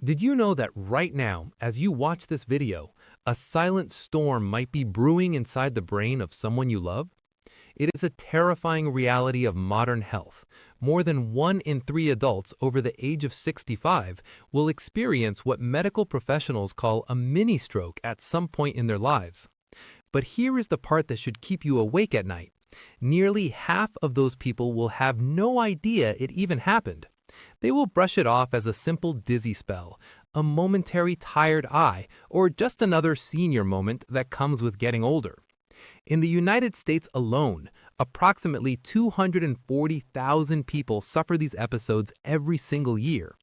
Did you know that right now, as you watch this video, a silent storm might be brewing inside the brain of someone you love? It is a terrifying reality of modern health. More than 1 in 3 adults over the age of 65 will experience what medical professionals call a mini stroke at some point in their lives. But here is the part that should keep you awake at night. Nearly half of those people will have no idea it even happened. They will brush it off as a simple dizzy spell, a momentary tired eye, or just another senior moment that comes with getting older. In the United States alone, approximately 240,000 people suffer these episodes every single year.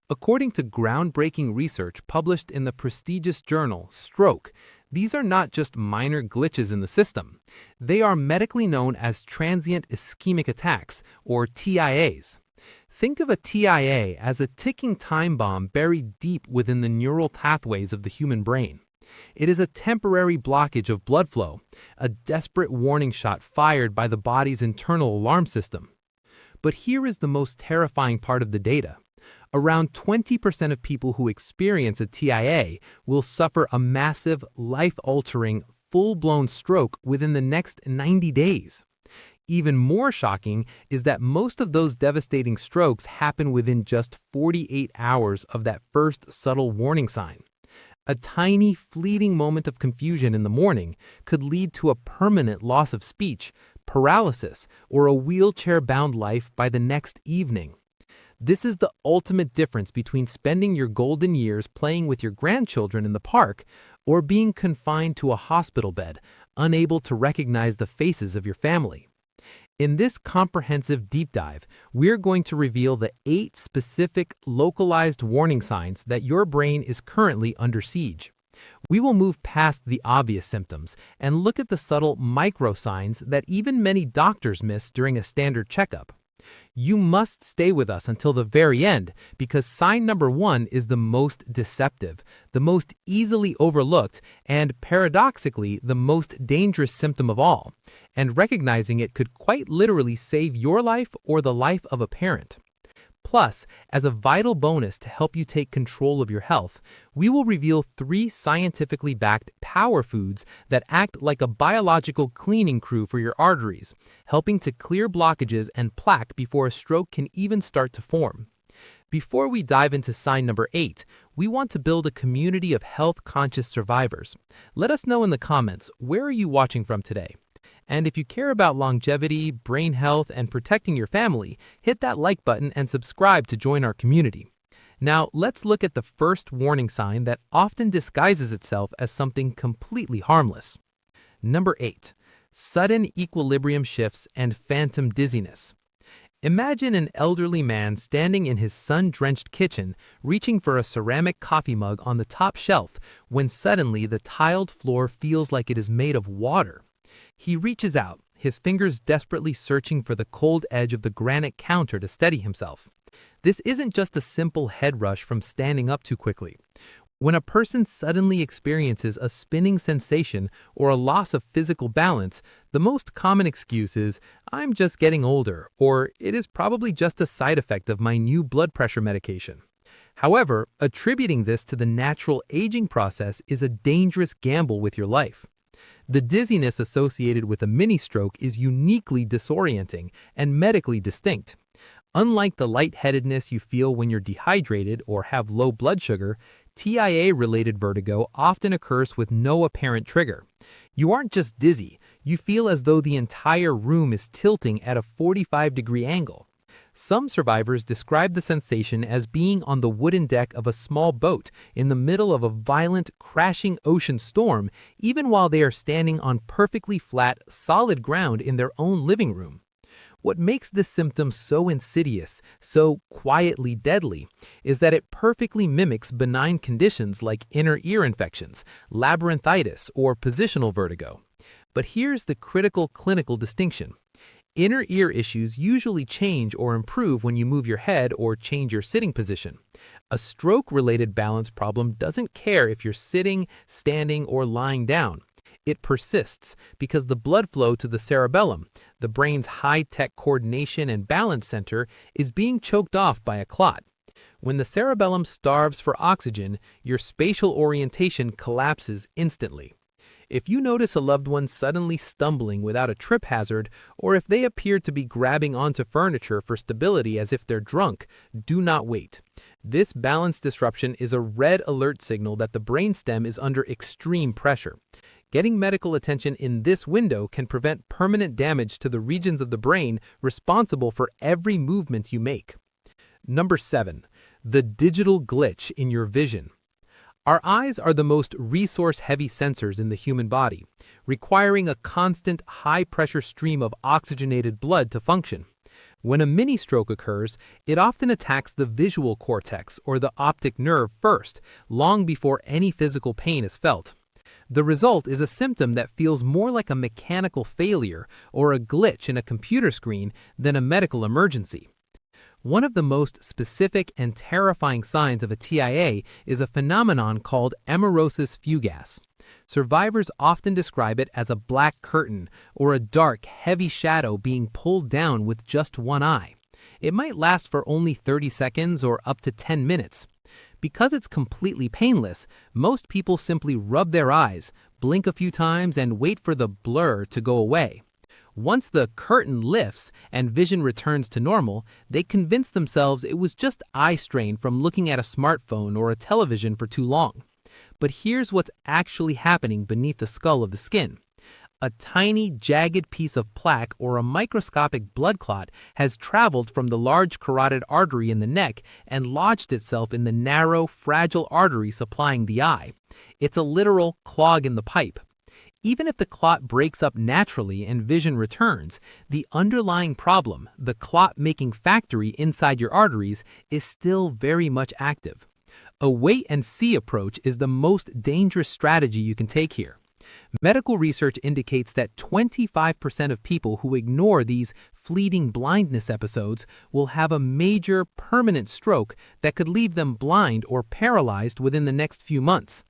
According to groundbreaking research published in the prestigious journal Stroke, these are not just minor glitches in the system. They are medically known as transient ischemic attacks, or TIAs. Think of a TIA as a ticking time bomb buried deep within the neural pathways of the human brain. It is a temporary blockage of blood flow, a desperate warning shot fired by the body's internal alarm system. But here is the most terrifying part of the data. Around 20% of people who experience a TIA will suffer a massive, life-altering, full-blown stroke within the next 90 days. Even more shocking is that most of those devastating strokes happen within just 48 hours of that first subtle warning sign. A tiny, fleeting moment of confusion in the morning could lead to a permanent loss of speech, paralysis, or a wheelchair-bound life by the next evening. This is the ultimate difference between spending your golden years playing with your grandchildren in the park or being confined to a hospital bed, unable to recognize the faces of your family. In this comprehensive deep dive, we're going to reveal the 8 specific localized warning signs that your brain is currently under siege. We will move past the obvious symptoms and look at the subtle micro signs that even many doctors miss during a standard checkup. You must stay with us until the very end because sign number 1 is the most deceptive, the most easily overlooked, and paradoxically, the most dangerous symptom of all. And recognizing it could quite literally save your life or the life of a parent. Plus, as a vital bonus to help you take control of your health, we will reveal 3 scientifically backed power foods that act like a biological cleaning crew for your arteries, helping to clear blockages and plaque before a stroke can even start to form. Before we dive into sign number 8, we want to build a community of health-conscious survivors. Let us know in the comments, where are you watching from today? And if you care about longevity, brain health, and protecting your family, hit that like button and subscribe to join our community. Now, let's look at the first warning sign that often disguises itself as something completely harmless. Number 8, sudden equilibrium shifts and phantom dizziness. Imagine an elderly man standing in his sun-drenched kitchen, reaching for a ceramic coffee mug on the top shelf, when suddenly the tiled floor feels like it is made of water. He reaches out, his fingers desperately searching for the cold edge of the granite counter to steady himself. This isn't just a simple head rush from standing up too quickly. When a person suddenly experiences a spinning sensation or a loss of physical balance, the most common excuse is, "I'm just getting older," or "it is probably just a side effect of my new blood pressure medication." However, attributing this to the natural aging process is a dangerous gamble with your life. The dizziness associated with a mini stroke is uniquely disorienting and medically distinct. Unlike the lightheadedness you feel when you're dehydrated or have low blood sugar, TIA-related vertigo often occurs with no apparent trigger. You aren't just dizzy, you feel as though the entire room is tilting at a 45-degree angle. Some survivors describe the sensation as being on the wooden deck of a small boat in the middle of a violent, crashing ocean storm, even while they are standing on perfectly flat, solid ground in their own living room. What makes this symptom so insidious, so quietly deadly, is that it perfectly mimics benign conditions like inner ear infections, labyrinthitis, or positional vertigo. But here's the critical clinical distinction. Inner ear issues usually change or improve when you move your head or change your sitting position. A stroke-related balance problem doesn't care if you're sitting, standing, or lying down. It persists because the blood flow to the cerebellum, the brain's high-tech coordination and balance center, is being choked off by a clot. When the cerebellum starves for oxygen, your spatial orientation collapses instantly. If you notice a loved one suddenly stumbling without a trip hazard, or if they appear to be grabbing onto furniture for stability as if they're drunk, do not wait. This balance disruption is a red alert signal that the brainstem is under extreme pressure. Getting medical attention in this window can prevent permanent damage to the regions of the brain responsible for every movement you make. Number 7. The digital glitch in your vision. Our eyes are the most resource-heavy sensors in the human body, requiring a constant high-pressure stream of oxygenated blood to function. When a mini-stroke occurs, it often attacks the visual cortex or the optic nerve first, long before any physical pain is felt. The result is a symptom that feels more like a mechanical failure or a glitch in a computer screen than a medical emergency. One of the most specific and terrifying signs of a TIA is a phenomenon called amaurosis fugax. Survivors often describe it as a black curtain or a dark, heavy shadow being pulled down with just one eye. It might last for only 30 seconds or up to 10 minutes. Because it's completely painless, most people simply rub their eyes, blink a few times, and wait for the blur to go away. Once the curtain lifts and vision returns to normal, they convince themselves it was just eye strain from looking at a smartphone or a television for too long. But here's what's actually happening beneath the skull of the skin. A tiny, jagged piece of plaque or a microscopic blood clot has traveled from the large carotid artery in the neck and lodged itself in the narrow, fragile artery supplying the eye. It's a literal clog in the pipe. Even if the clot breaks up naturally and vision returns, the underlying problem, the clot-making factory inside your arteries, is still very much active. A wait-and-see approach is the most dangerous strategy you can take here. Medical research indicates that 25% of people who ignore these fleeting blindness episodes will have a major permanent stroke that could leave them blind or paralyzed within the next few months.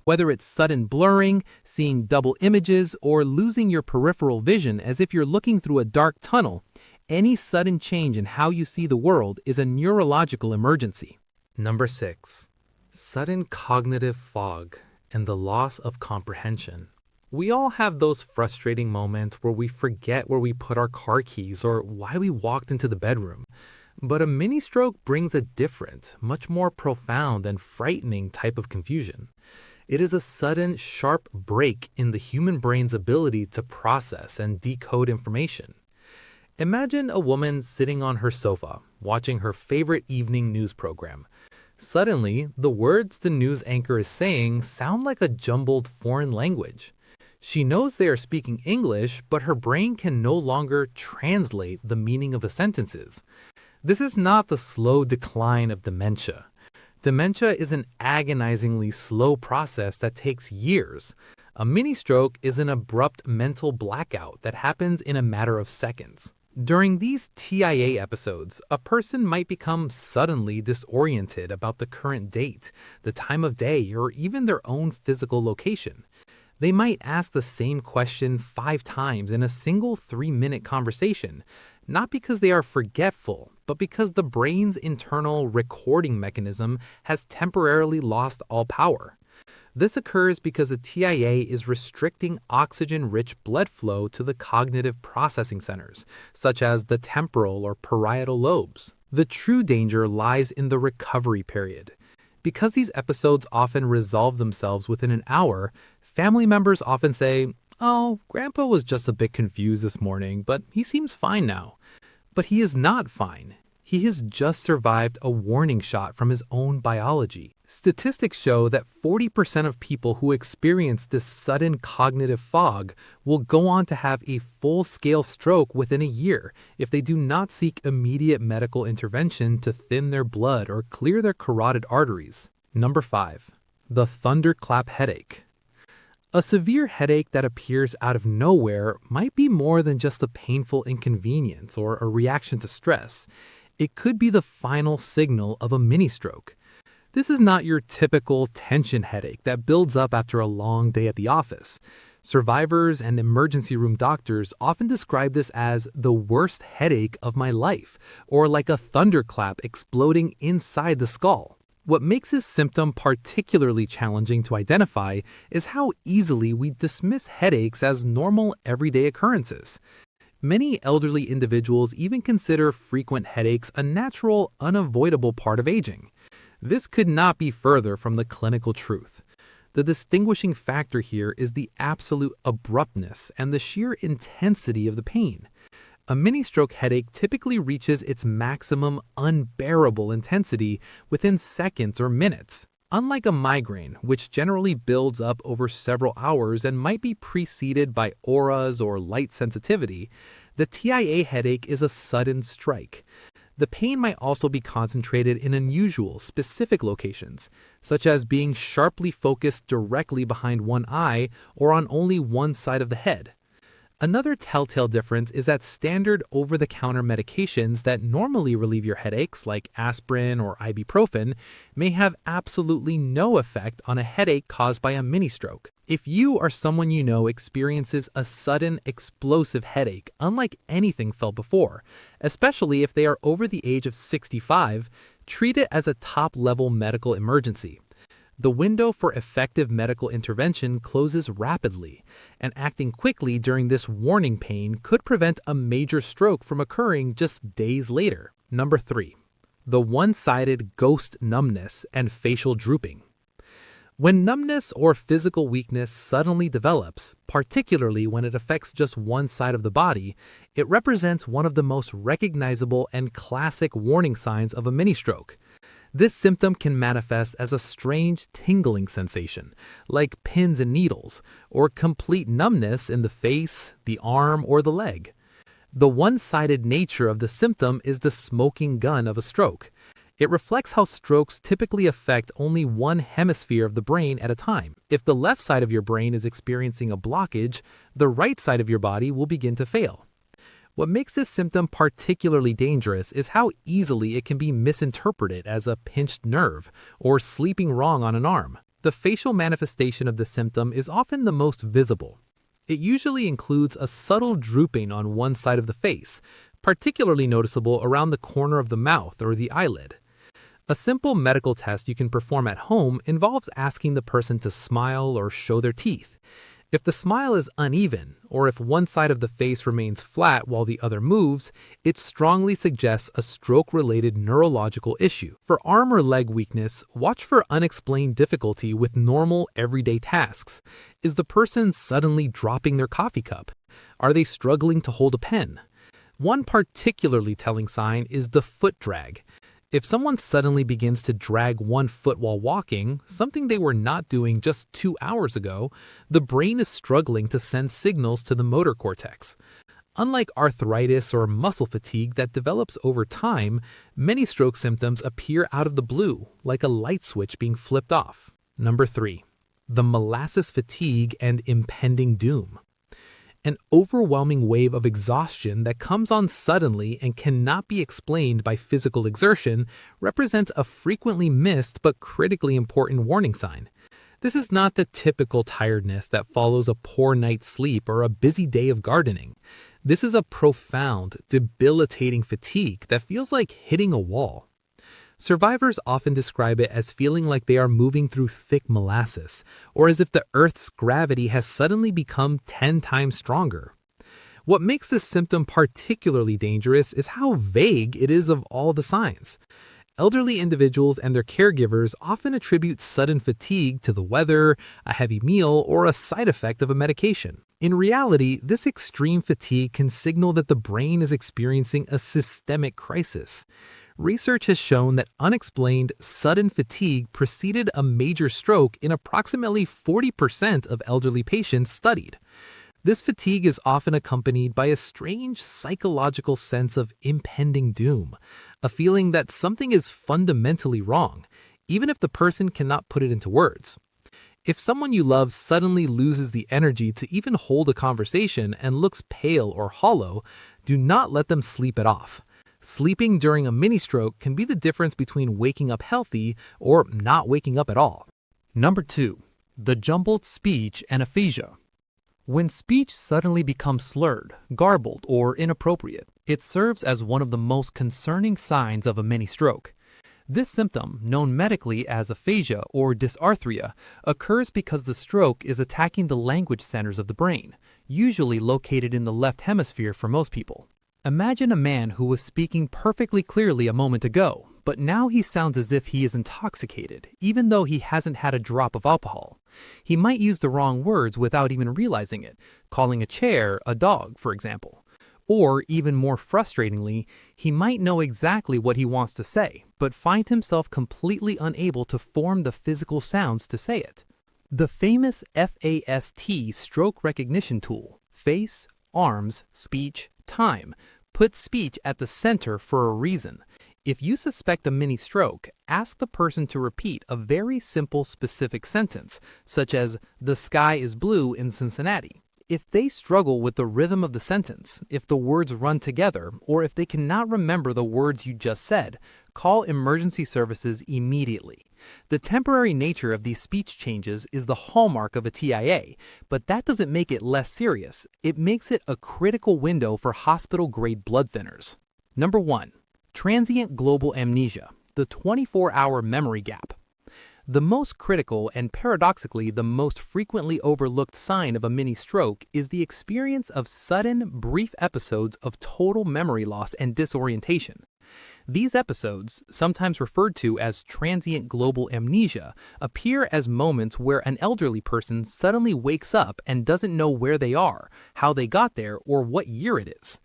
Whether it's sudden blurring, seeing double images, or losing your peripheral vision as if you're looking through a dark tunnel, any sudden change in how you see the world is a neurological emergency. Number 6. Sudden cognitive fog and the loss of comprehension. We all have those frustrating moments where we forget where we put our car keys or why we walked into the bedroom. But a mini stroke brings a different, much more profound and frightening type of confusion. It is a sudden, sharp break in the human brain's ability to process and decode information. Imagine a woman sitting on her sofa, watching her favorite evening news program. Suddenly, the words the news anchor is saying sound like a jumbled foreign language. She knows they are speaking English, but her brain can no longer translate the meaning of the sentences. This is not the slow decline of dementia. Dementia is an agonizingly slow process that takes years. A mini stroke is an abrupt mental blackout that happens in a matter of seconds. During these TIA episodes, a person might become suddenly disoriented about the current date, the time of day, or even their own physical location. They might ask the same question 5 times in a single 3-minute conversation, not because they are forgetful, but because the brain's internal recording mechanism has temporarily lost all power. This occurs because a TIA is restricting oxygen-rich blood flow to the cognitive processing centers, such as the temporal or parietal lobes. The true danger lies in the recovery period. Because these episodes often resolve themselves within an hour, family members often say, "Oh, Grandpa was just a bit confused this morning, but he seems fine now." But he is not fine. He has just survived a warning shot from his own biology. Statistics show that 40% of people who experience this sudden cognitive fog will go on to have a full-scale stroke within a year if they do not seek immediate medical intervention to thin their blood or clear their carotid arteries. Number 5. The thunderclap headache. A severe headache that appears out of nowhere might be more than just a painful inconvenience or a reaction to stress. It could be the final signal of a mini stroke. This is not your typical tension headache that builds up after a long day at the office. Survivors and emergency room doctors often describe this as the worst headache of my life, or like a thunderclap exploding inside the skull. What makes this symptom particularly challenging to identify is how easily we dismiss headaches as normal everyday occurrences. Many elderly individuals even consider frequent headaches a natural, unavoidable part of aging. This could not be further from the clinical truth. The distinguishing factor here is the absolute abruptness and the sheer intensity of the pain. A mini-stroke headache typically reaches its maximum unbearable intensity within seconds or minutes. Unlike a migraine, which generally builds up over several hours and might be preceded by auras or light sensitivity, the TIA headache is a sudden strike. The pain might also be concentrated in unusual, specific locations, such as being sharply focused directly behind one eye or on only one side of the head. Another telltale difference is that standard over-the-counter medications that normally relieve your headaches, like aspirin or ibuprofen, may have absolutely no effect on a headache caused by a mini-stroke. If you or someone you know experiences a sudden, explosive headache unlike anything felt before, especially if they are over the age of 65, treat it as a top-level medical emergency. The window for effective medical intervention closes rapidly, and acting quickly during this warning pain could prevent a major stroke from occurring just days later. Number 3. The one-sided ghost numbness and facial drooping. When numbness or physical weakness suddenly develops, particularly when it affects just one side of the body, it represents one of the most recognizable and classic warning signs of a mini-stroke. This symptom can manifest as a strange tingling sensation, like pins and needles, or complete numbness in the face, the arm, or the leg. The one-sided nature of the symptom is the smoking gun of a stroke. It reflects how strokes typically affect only one hemisphere of the brain at a time. If the left side of your brain is experiencing a blockage, the right side of your body will begin to fail. What makes this symptom particularly dangerous is how easily it can be misinterpreted as a pinched nerve or sleeping wrong on an arm. The facial manifestation of the symptom is often the most visible. It usually includes a subtle drooping on one side of the face, particularly noticeable around the corner of the mouth or the eyelid. A simple medical test you can perform at home involves asking the person to smile or show their teeth. If the smile is uneven, or if one side of the face remains flat while the other moves, it strongly suggests a stroke-related neurological issue. For arm or leg weakness, watch for unexplained difficulty with normal, everyday tasks. Is the person suddenly dropping their coffee cup? Are they struggling to hold a pen? One particularly telling sign is the foot drag. If someone suddenly begins to drag one foot while walking, something they were not doing just 2 hours ago, the brain is struggling to send signals to the motor cortex. Unlike arthritis or muscle fatigue that develops over time, many stroke symptoms appear out of the blue, like a light switch being flipped off. Number 3. The molasses fatigue and impending doom. An overwhelming wave of exhaustion that comes on suddenly and cannot be explained by physical exertion represents a frequently missed but critically important warning sign. This is not the typical tiredness that follows a poor night's sleep or a busy day of gardening. This is a profound, debilitating fatigue that feels like hitting a wall. Survivors often describe it as feeling like they are moving through thick molasses, or as if the Earth's gravity has suddenly become 10 times stronger. What makes this symptom particularly dangerous is how vague it is of all the signs. Elderly individuals and their caregivers often attribute sudden fatigue to the weather, a heavy meal, or a side effect of a medication. In reality, this extreme fatigue can signal that the brain is experiencing a systemic crisis. Research has shown that unexplained, sudden fatigue preceded a major stroke in approximately 40% of elderly patients studied. This fatigue is often accompanied by a strange psychological sense of impending doom, a feeling that something is fundamentally wrong, even if the person cannot put it into words. If someone you love suddenly loses the energy to even hold a conversation and looks pale or hollow, do not let them sleep it off. Sleeping during a mini-stroke can be the difference between waking up healthy or not waking up at all. Number 2. The jumbled speech and aphasia. When speech suddenly becomes slurred, garbled, or inappropriate, it serves as one of the most concerning signs of a mini stroke. This symptom, known medically as aphasia or dysarthria, occurs because the stroke is attacking the language centers of the brain, usually located in the left hemisphere for most people. Imagine a man who was speaking perfectly clearly a moment ago, but now he sounds as if he is intoxicated, even though he hasn't had a drop of alcohol. He might use the wrong words without even realizing it, calling a chair a dog, for example. Or, even more frustratingly, he might know exactly what he wants to say, but find himself completely unable to form the physical sounds to say it. The famous FAST stroke recognition tool, face, arms, speech, time, puts speech at the center for a reason. If you suspect a mini stroke, ask the person to repeat a very simple specific sentence, such as, "The sky is blue in Cincinnati." If they struggle with the rhythm of the sentence, if the words run together, or if they cannot remember the words you just said, call emergency services immediately. The temporary nature of these speech changes is the hallmark of a TIA, but that doesn't make it less serious. It makes it a critical window for hospital-grade blood thinners. Number 1. Transient global amnesia, the 24-hour memory gap. The most critical and paradoxically the most frequently overlooked sign of a mini stroke is the experience of sudden, brief episodes of total memory loss and disorientation. These episodes, sometimes referred to as transient global amnesia, appear as moments where an elderly person suddenly wakes up and doesn't know where they are, how they got there, or what year it is.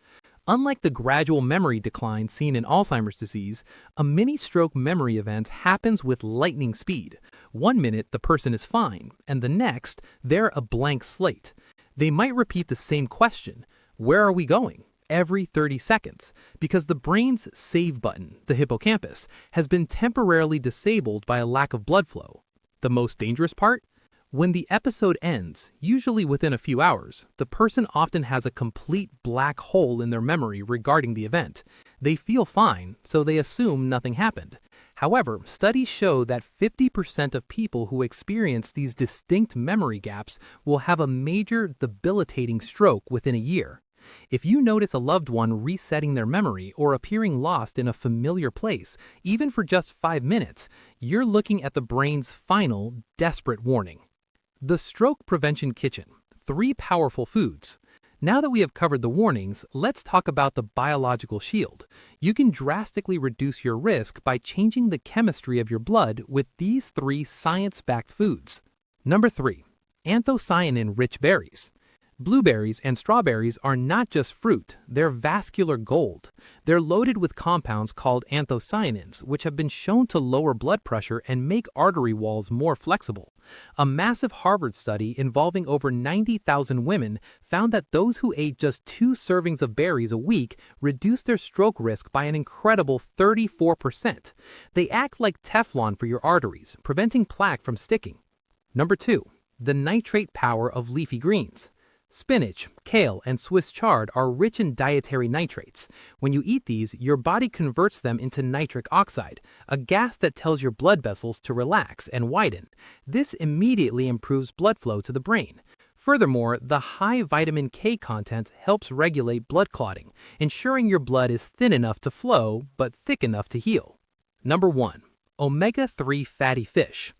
Unlike the gradual memory decline seen in Alzheimer's disease, a mini-stroke memory event happens with lightning speed. 1 minute, the person is fine, and the next, they're a blank slate. They might repeat the same question, "Where are we going?" every 30 seconds, because the brain's save button, the hippocampus, has been temporarily disabled by a lack of blood flow. The most dangerous part? When the episode ends, usually within a few hours, the person often has a complete black hole in their memory regarding the event. They feel fine, so they assume nothing happened. However, studies show that 50% of people who experience these distinct memory gaps will have a major debilitating stroke within a year. If you notice a loved one resetting their memory or appearing lost in a familiar place, even for just 5 minutes, you're looking at the brain's final, desperate warning. The Stroke Prevention Kitchen, 3 powerful foods. Now that we have covered the warnings, let's talk about the biological shield. You can drastically reduce your risk by changing the chemistry of your blood with these 3 science-backed foods. Number 3, anthocyanin-rich berries. Blueberries and strawberries are not just fruit, they're vascular gold. They're loaded with compounds called anthocyanins, which have been shown to lower blood pressure and make artery walls more flexible. A massive Harvard study involving over 90,000 women found that those who ate just 2 servings of berries a week reduced their stroke risk by an incredible 34%. They act like Teflon for your arteries, preventing plaque from sticking. Number 2, the nitrate power of leafy greens. Spinach, kale, and Swiss chard are rich in dietary nitrates. When you eat these, your body converts them into nitric oxide, a gas that tells your blood vessels to relax and widen. This immediately improves blood flow to the brain. Furthermore, the high vitamin K content helps regulate blood clotting, ensuring your blood is thin enough to flow but thick enough to heal. Number 1, omega-3 fatty fish.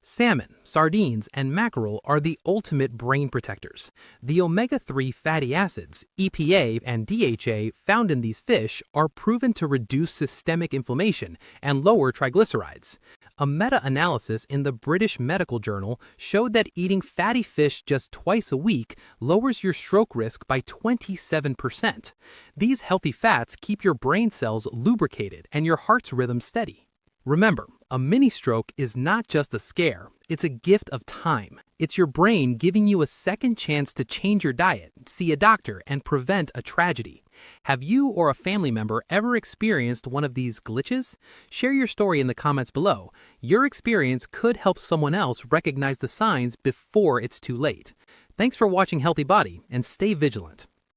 Salmon, sardines, and mackerel are the ultimate brain protectors. The omega-3 fatty acids, EPA and DHA, found in these fish are proven to reduce systemic inflammation and lower triglycerides. A meta-analysis in the British Medical Journal showed that eating fatty fish just twice a week lowers your stroke risk by 27%. These healthy fats keep your brain cells lubricated and your heart's rhythm steady. Remember, a mini stroke is not just a scare, it's a gift of time. It's your brain giving you a second chance to change your diet, see a doctor, and prevent a tragedy. Have you or a family member ever experienced one of these glitches? Share your story in the comments below. Your experience could help someone else recognize the signs before it's too late. Thanks for watching Healthy Body, and stay vigilant.